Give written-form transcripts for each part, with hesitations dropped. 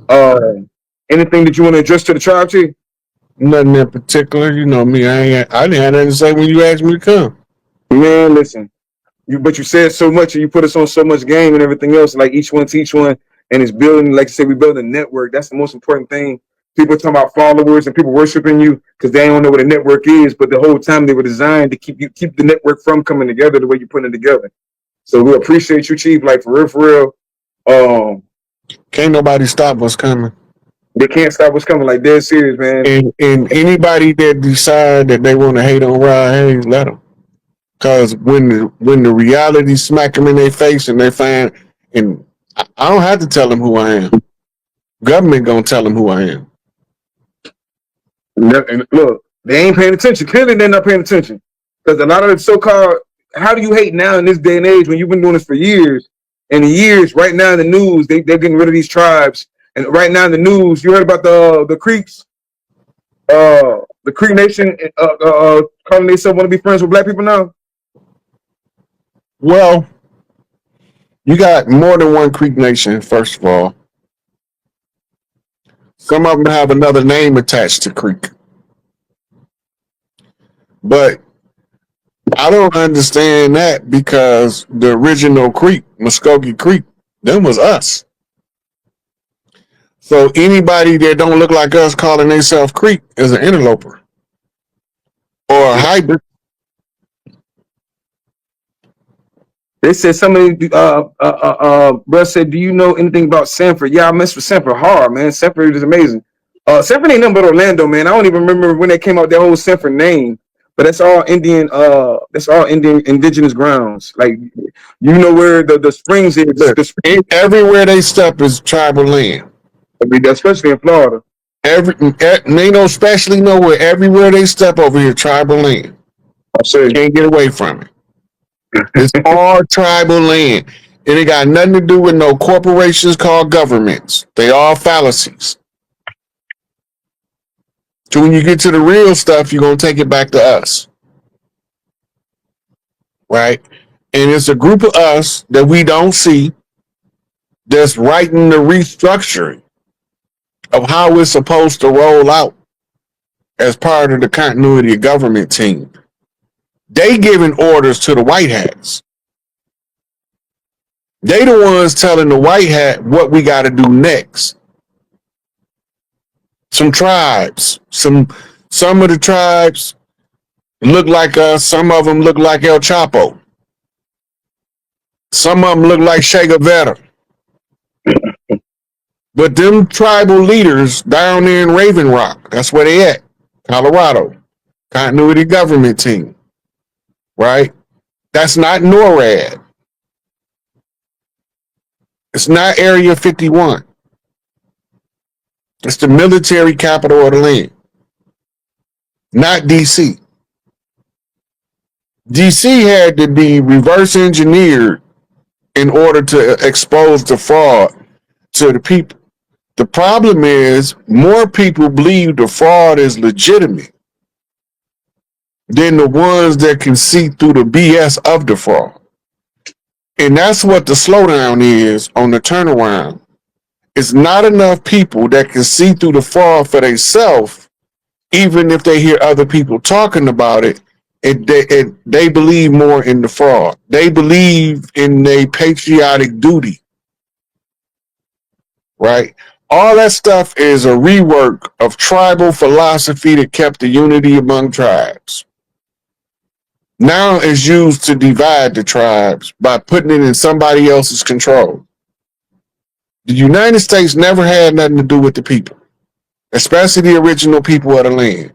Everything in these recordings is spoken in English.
Uh, Anything that you want to address to the tribe, Chief? Nothing in particular. You know me. I didn't have nothing to say when you asked me to come. Man, listen. But you said so much and you put us on so much game and everything else, like each one teach one, and it's building, like you said, we build a network. That's the most important thing. People talking about followers and people worshiping you because they don't know what a network is, but the whole time they were designed to keep the network from coming together the way you're putting it together. So we appreciate you, Chief, like for real, for real. Um, Can't nobody stop what's coming. they can't stop what's coming, like dead serious, man. And anybody that decide that they want to hate on Rod Hayes, let them. Cause when the reality smack them in their face and they find, and I don't have to tell them who I am. Government gonna tell them who I am. And look, they ain't paying attention. Clearly, they're not paying attention because a lot of the so-called, how do you hate now in this day and age when you've been doing this for years? And years, right now in the news, they're getting rid of these tribes. And right now in the news, you heard about the Creeks, the Creek Nation, calling themselves want to be friends with black people now. Well, you got more than one Creek Nation. First of all, some of them have another name attached to Creek, but I don't understand that because the original Creek, Muskogee Creek, them was us. So anybody that don't look like us calling themselves Creek is an interloper or a hybrid. They said somebody, bro said, do you know anything about Sanford? Yeah, I mess with Sanford hard, man. Sanford is amazing. Sanford ain't nothing but Orlando, man. I don't even remember when they came out that whole Sanford name, but that's all Indian. That's all Indian indigenous grounds. Like you know where the springs is. Look, everywhere they step is tribal land. I mean, especially in Florida. They know, especially know where everywhere they step over here, tribal land. I say, Can't get away from it. It's all tribal land. And it got nothing to do with no corporations called governments. They all fallacies. So when you get to the real stuff, you're gonna take it back to us. Right? And it's a group of us that we don't see that's writing the restructuring of how it's supposed to roll out as part of the continuity of government team. They giving orders to the white hats. They the ones telling the white hat what we got to do next. Some tribes, some of the tribes look like us. Some of them look like El Chapo. Some of them look like Che Guevara. But them tribal leaders down there in Raven Rock, that's where they at, Colorado, continuity government team, right? That's not NORAD. It's not Area 51. It's the military capital of the land, not DC. DC had to be reverse engineered in order to expose the fraud to the people. The problem is more people believe the fraud is legitimate than the ones that can see through the BS of the fraud. And that's what the slowdown is on the turnaround. It's not enough people that can see through the fraud for themselves, even if they hear other people talking about it, and they believe more in the fraud. They believe in their patriotic duty, right? All that stuff is a rework of tribal philosophy that kept the unity among tribes. Now it's used to divide the tribes by putting it in somebody else's control. The United States never had nothing to do with the people, especially the original people of the land.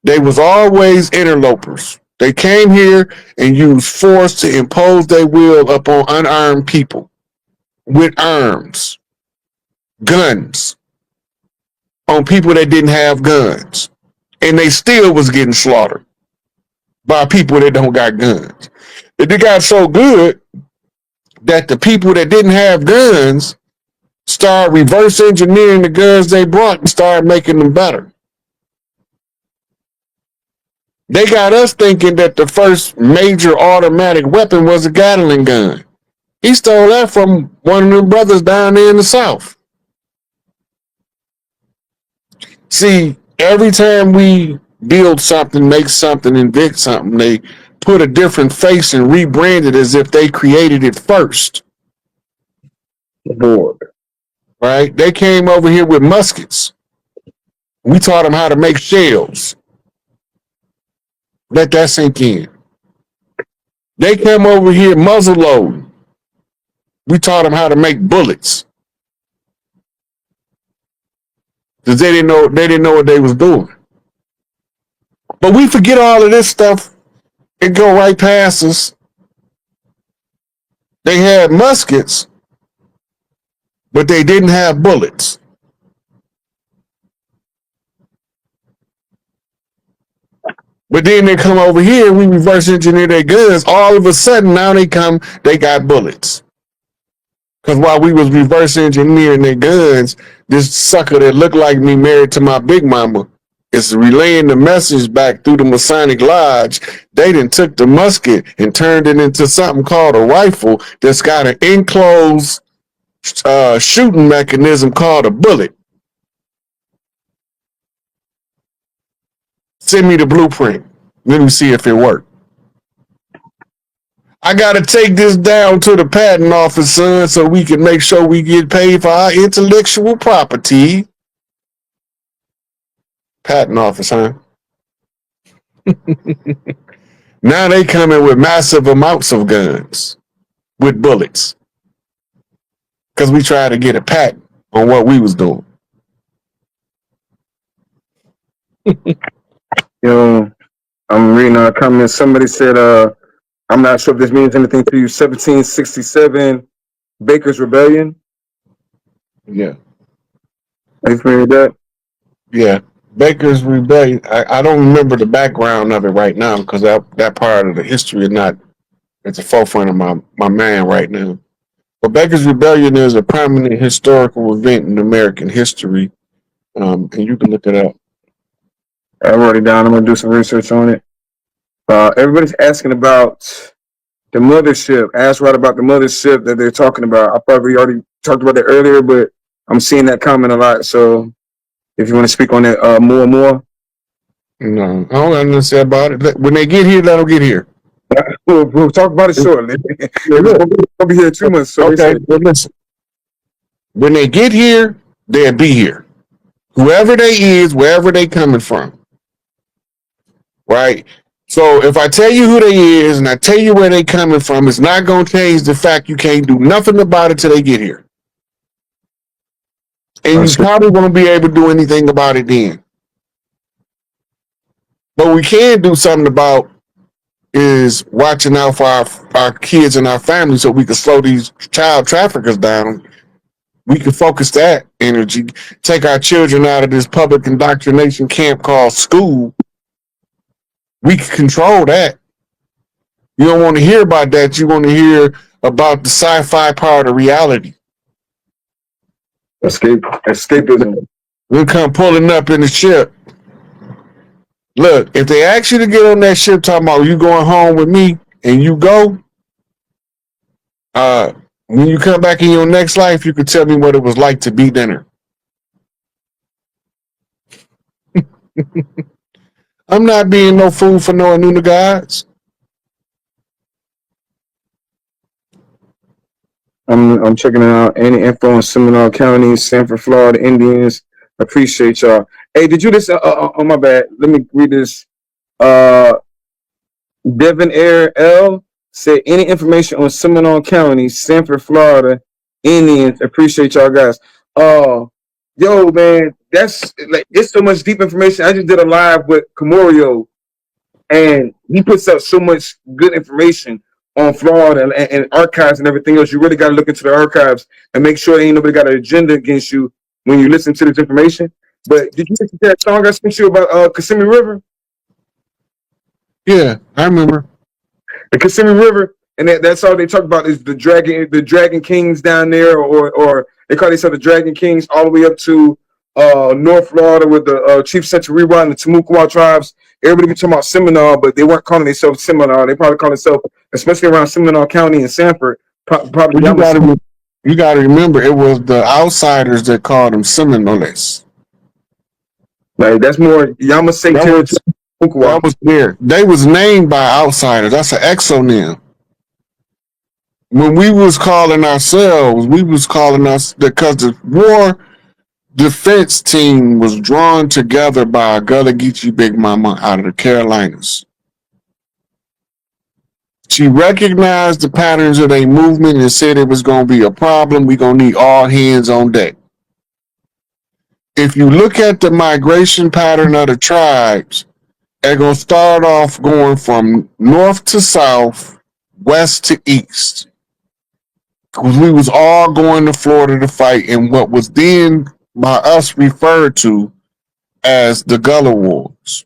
They was always interlopers. They came here and used force to impose their will upon unarmed people with arms, guns, on people that didn't have guns. And they still was getting slaughtered by people that don't got guns. But they got so good that the people that didn't have guns started reverse engineering the guns they brought and started making them better. They got us thinking that the first major automatic weapon was a Gatling gun. He stole that from one of them brothers down there in the South. See, every time we build something, make something, invent something, they put a different face and rebrand it as if they created it first. Board. Right? They came over here with muskets. We taught them how to make shells. Let that sink in. They came over here muzzle loading. We taught them how to make bullets. Because they didn't know what they was doing. But we forget all of this stuff and go right past us. They had muskets, but they didn't have bullets. But then they come over here, we reverse engineer their guns. All of a sudden, now they got bullets. Because while we was reverse engineering their guns, this sucker that looked like me married to my big mama is relaying the message back through the Masonic Lodge. They done took the musket and turned it into something called a rifle that's got an enclosed shooting mechanism called a bullet. Send me the blueprint. Let me see if it worked. I got to take this down to the patent office, son, so we can make sure we get paid for our intellectual property. Patent office, huh? Now they come in with massive amounts of guns with bullets because we tried to get a patent on what we was doing. Yo, I'm reading a comment. Somebody said, I'm not sure if this means anything to you. 1767, Baker's Rebellion. Yeah. Are you familiar with that? Yeah. Baker's Rebellion. I don't remember the background of it right now because that part of the history is not at the forefront of my mind right now. But Baker's Rebellion is a prominent historical event in American history, and you can look it up. I wrote it down. I'm going to do some research on it. Everybody's asking about the mothership. Ask right about the mothership that they're talking about. I probably already talked about that earlier, but I'm seeing that comment a lot. So if you want to speak on that more and more. No, I don't understand about it. When they get here, let them get here. We'll talk about it shortly. We'll be here 2 months. So okay, well, listen. When they get here, they'll be here. Whoever they is, wherever they coming from. Right? So if I tell you who they is and I tell you where they coming from, it's not going to change the fact you can't do nothing about it till they get here. And you probably won't be able to do anything about it then. But we can do something about is watching out for our kids and our families so we can slow these child traffickers down. We can focus that energy, take our children out of this public indoctrination camp called school. We can control that. You don't want to hear about that. You want to hear about the sci-fi part of reality. Escapism. We'll come pulling up in the ship. Look, if they ask you to get on that ship talking about you going home with me and you go, when you come back in your next life, you can tell me what it was like to be dinner. I'm not being no fool for no Anuna gods. I'm checking it out. Any info on Seminole County, Sanford, Florida, Indians. Appreciate y'all. Hey, did you listen? Oh, my bad. Let me read this. Devin Air L said, any information on Seminole County, Sanford, Florida, Indians. Appreciate y'all guys. Yo, man, that's like, it's so much deep information. I just did a live with Camorio, and he puts up so much good information on Florida and archives and everything else. You really got to look into the archives and make sure ain't nobody got an agenda against you when you listen to this information. But did you listen to that song I sent you about Kissimmee River? Yeah, I remember. The Kissimmee River, and that's all they talk about is the Dragon Kings down there, or they call themselves the Dragon Kings, all the way up to North Florida with the Chief Centuriwa and the Timucua tribes. Everybody be talking about Seminole, but they weren't calling themselves Seminole. They probably call themselves, especially around Seminole County and Sanford, probably. You got to remember, it was the outsiders that called them Seminoles. Like that's more Yamasee territory. That was there. They was named by outsiders. That's an exonym. When we was calling ourselves, we was calling us because the war defense team was drawn together by a Gullah Geechee Big Mama out of the Carolinas. She recognized the patterns of their movement and said it was going to be a problem. We're going to need all hands on deck. If you look at the migration pattern of the tribes, they're going to start off going from north to south, west to east. Because we was all going to Florida to fight in what was then by us referred to as the Gullah Wars.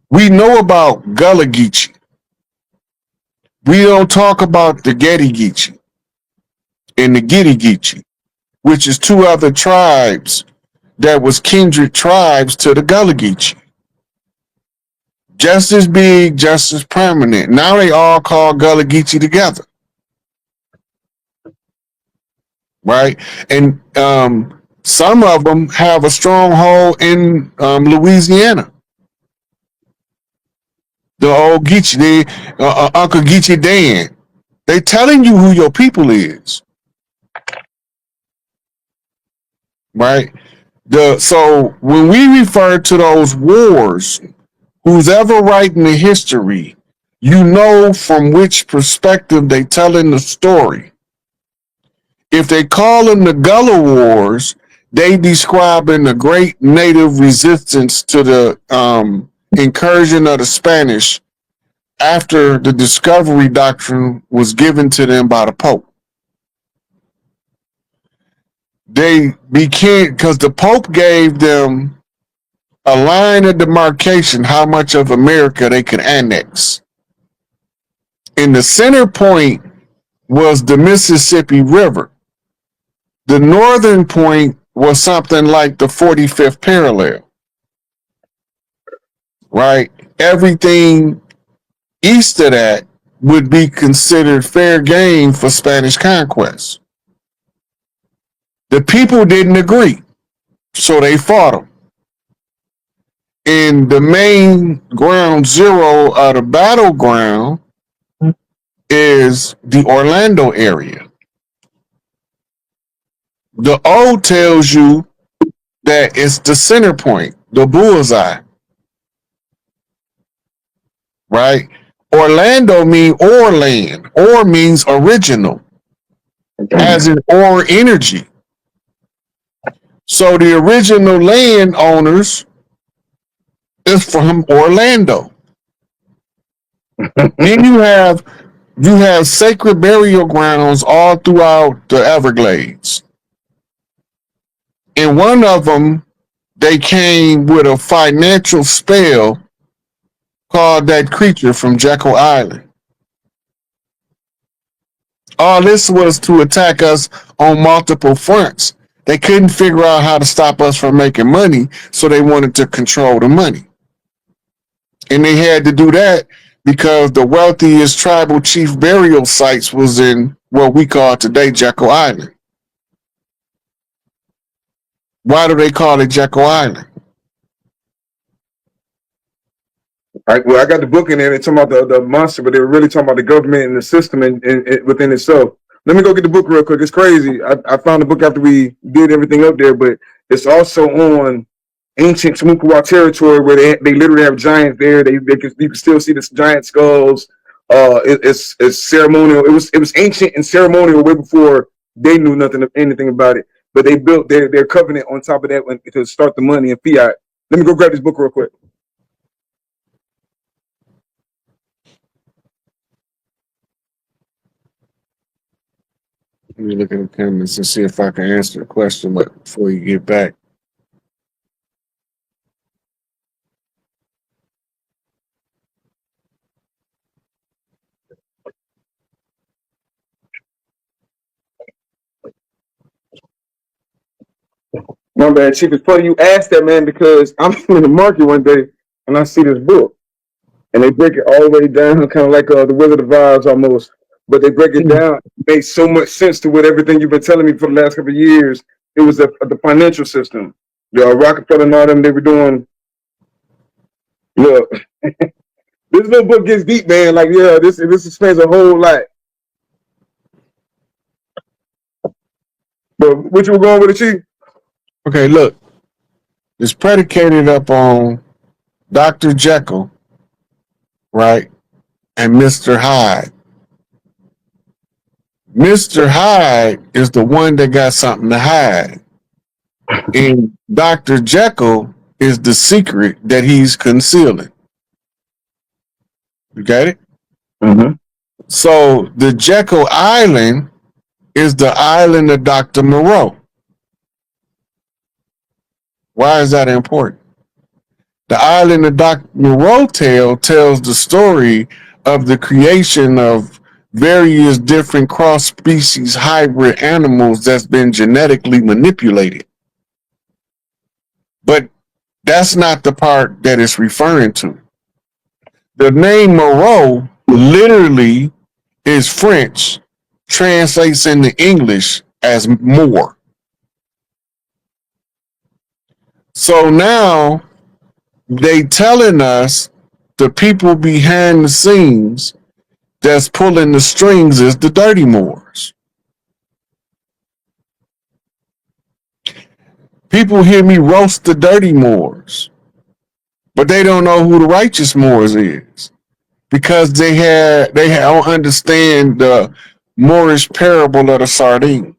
We know about Gullah Geechee. We don't talk about the Getty Geechee and the Giddy Geechee, which is two other tribes that was kindred tribes to the Gullah Geechee. Just as big, just as prominent. Now they all call Gullah Geechee together. Right? And some of them have a stronghold in Louisiana. The old Geechee, Uncle Geechee Dan. They telling you who your people is. Right? So when we refer to those wars, who's ever writing the history, you know from which perspective they telling the story. If they call them the Gullah Wars, they describing the great native resistance to the incursion of the Spanish after the discovery doctrine was given to them by the Pope. They became, because the Pope gave them a line of demarcation, how much of America they could annex. And the center point was the Mississippi River. The northern point was something like the 45th parallel. Right? Everything east of that would be considered fair game for Spanish conquest. The people didn't agree, so they fought them. And the main ground zero of the battleground is the Orlando area. The O tells you that it's the center point, the bullseye. Right? Orlando means Orland. Or means original. As in or energy. So the original landowners is from Orlando. Then you have sacred burial grounds all throughout the Everglades. And one of them, they came with a financial spell called that creature from Jekyll Island. All this was to attack us on multiple fronts. They couldn't figure out how to stop us from making money, so they wanted to control the money. And they had to do that because the wealthiest tribal chief burial sites was in what we call today Jekyll Island. Why do they call it Jekyll Island? Well, I got the book in there. They're talking about the monster, but they were really talking about the government and the system and within itself. Let me go get the book real quick. It's crazy. I found the book after we did everything up there, but it's also on ancient Timucua territory where they literally have giants there. You can still see the giant skulls. It's ceremonial. It was ancient and ceremonial way before they knew anything about it. But they built their covenant on top of that to start the money and fiat. Let me go grab this book real quick. Let me look at the comments and see if I can answer the question before you get back. My bad, Chief. It's funny you asked that, man, because I'm in the market one day and I see this book. And they break it all the way down, kind of like the Wizard of Oz almost. But they break it down. It makes so much sense to what everything you've been telling me for the last couple of years. It was the financial system. Rockefeller and all them, they were doing. Look, this little book gets deep, man. Like, yeah, this explains a whole lot. But what you were going with it, Chief? Okay, look, it's predicated up on Dr. Jekyll, right, and Mr. Hyde. Mr. Hyde is the one that got something to hide. And Dr. Jekyll is the secret that he's concealing. You got it? Mm-hmm. So the Jekyll Island is the island of Dr. Moreau. Why is that important? The island of Dr. Moreau tells the story of the creation of various different cross-species hybrid animals that's been genetically manipulated. But that's not the part that it's referring to. The name Moreau literally is French, translates into English as Moor. So now they telling us the people behind the scenes that's pulling the strings is the dirty Moors. People hear me roast the dirty Moors, but they don't know who the righteous Moors is because they don't understand the Moorish parable of the sardine.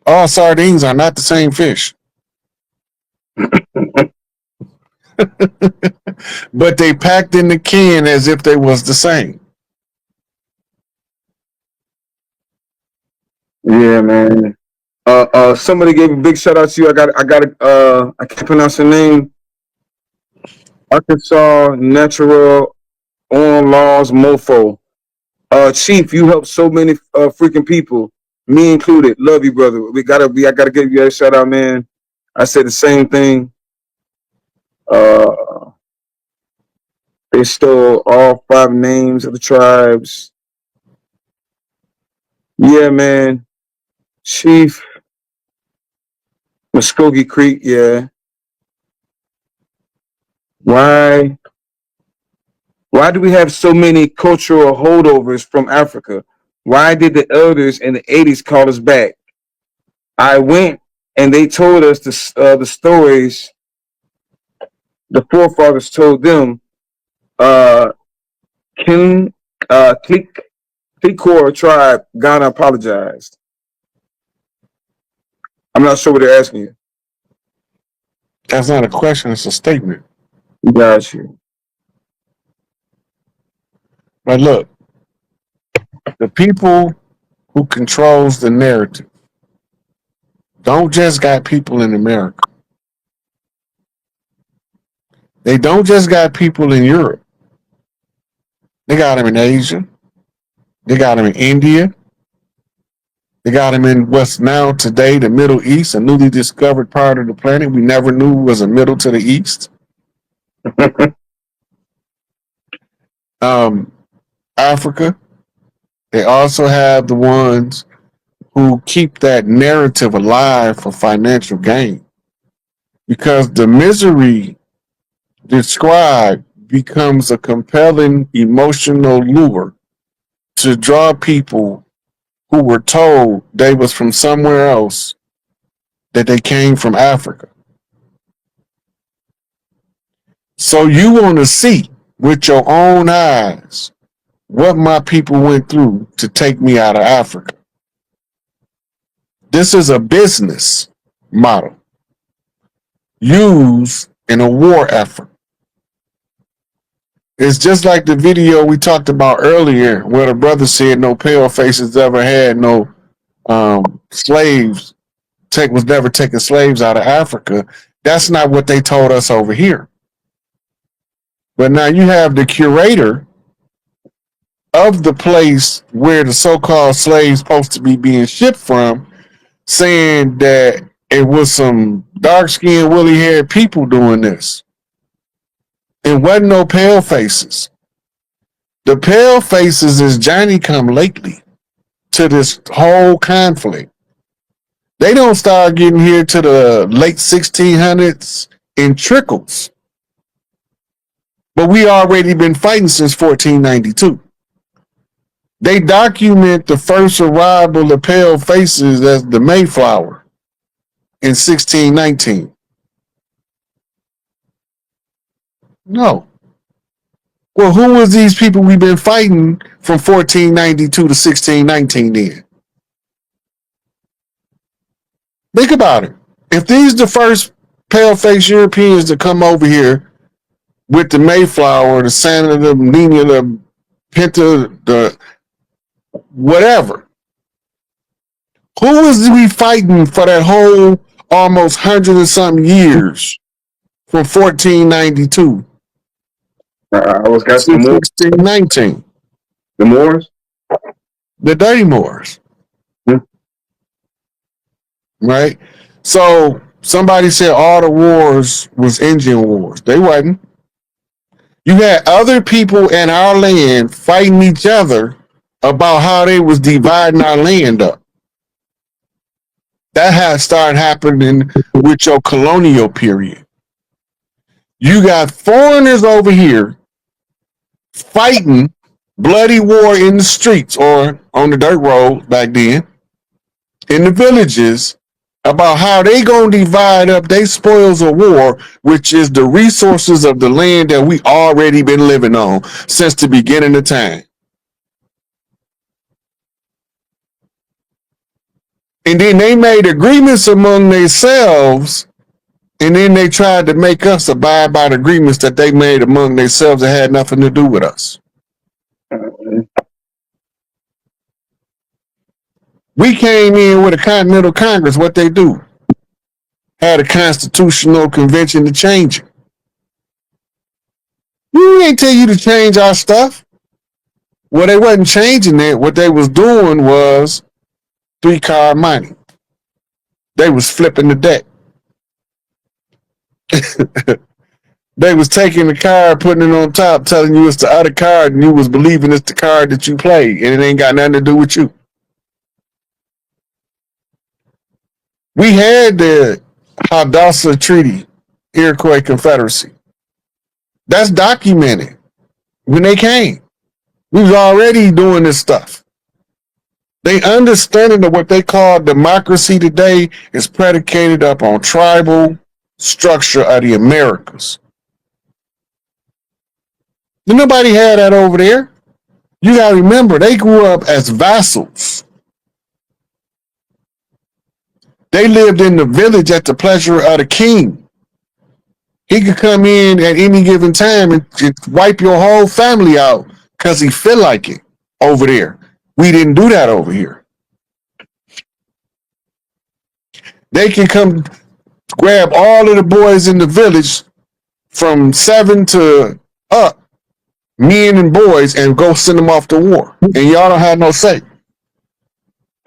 All sardines are not the same fish. But they packed in the can as if they was the same. Yeah, man. Somebody gave a big shout out to you. I can't pronounce your name. Arkansas Natural On Laws Mofo. Chief, you helped so many freaking people, me included. Love you, brother. I gotta give you a shout out, man. I said the same thing. They stole all 5 names of the tribes. Yeah, man. Chief Muskogee Creek, yeah. Why do we have so many cultural holdovers from Africa? Why did the elders in the 80s call us back? I went and they told us the stories the forefathers told them. Kin Klikor tribe, Ghana apologized. I'm not sure what they're asking you. That's not a question, it's a statement. Got you. But look, the people who controls the narrative don't just got people in America. They don't just got people in Europe. They got them in Asia. They got them in India. They got them in what's now today the Middle East, a newly discovered part of the planet we never knew was a middle to the east. Africa. They also have the ones who keep that narrative alive for financial gain. Because the misery described becomes a compelling emotional lure to draw people who were told they was from somewhere else, that they came from Africa. So you want to see with your own eyes what my people went through to take me out of Africa. This is a business model used in a war effort. It's just like the video we talked about earlier where the brother said no pale faces ever had no slaves, was never taking slaves out of Africa. That's not what they told us over here. But now you have the curator of the place where the so-called slaves supposed to be being shipped from saying that it was some dark-skinned, woolly-haired people doing this. It wasn't no pale faces. The pale faces is Johnny come lately to this whole conflict. They don't start getting here to the late 1600s in trickles. But we already been fighting since 1492. They document the first arrival of pale faces as the Mayflower in 1619. No. Well, who was these people we've been fighting from 1492 to 1619 then? Think about it. If these the first pale-faced Europeans to come over here with the Mayflower, the Santa, the Nina, the Pinta, the whatever, who was we fighting for that whole almost 100 and something years from 1492 I was got to the Moors. 1619? The Moors? The Dirty Moors. Right? So somebody said all the wars was Indian wars. They wasn't. You had other people in our land fighting each other about how they was dividing our land up. That had started happening with your colonial period. You got foreigners over here fighting bloody war in the streets or on the dirt road back then in the villages about how they gonna divide up their spoils of war, which is the resources of the land that we already been living on since the beginning of time. And then they made agreements among themselves, and then they tried to make us abide by the agreements that they made among themselves that had nothing to do with us. We came in with a Continental Congress. What they do? Had a constitutional convention to change it. We ain't tell you to change our stuff. Well, they wasn't changing it. What they was doing was 3-card money. They was flipping the deck. They was taking the card, putting it on top, telling you it's the other card, and you was believing it's the card that you play, and it ain't got nothing to do with you. We had the Hadassah Treaty, Iroquois Confederacy. That's documented when they came. We was already doing this stuff. They understanding of what they call democracy today is predicated upon tribal structure of the Americas. Nobody had that over there. You gotta remember, they grew up as vassals. They lived in the village at the pleasure of the king. He could come in at any given time and wipe your whole family out because he feel like it over there. We didn't do that over here. They can come grab all of the boys in the village from 7 to up, men and boys, and go send them off to war. And y'all don't have no say.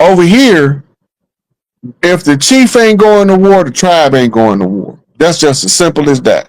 Over here, if the chief ain't going to war, the tribe ain't going to war. That's just as simple as that.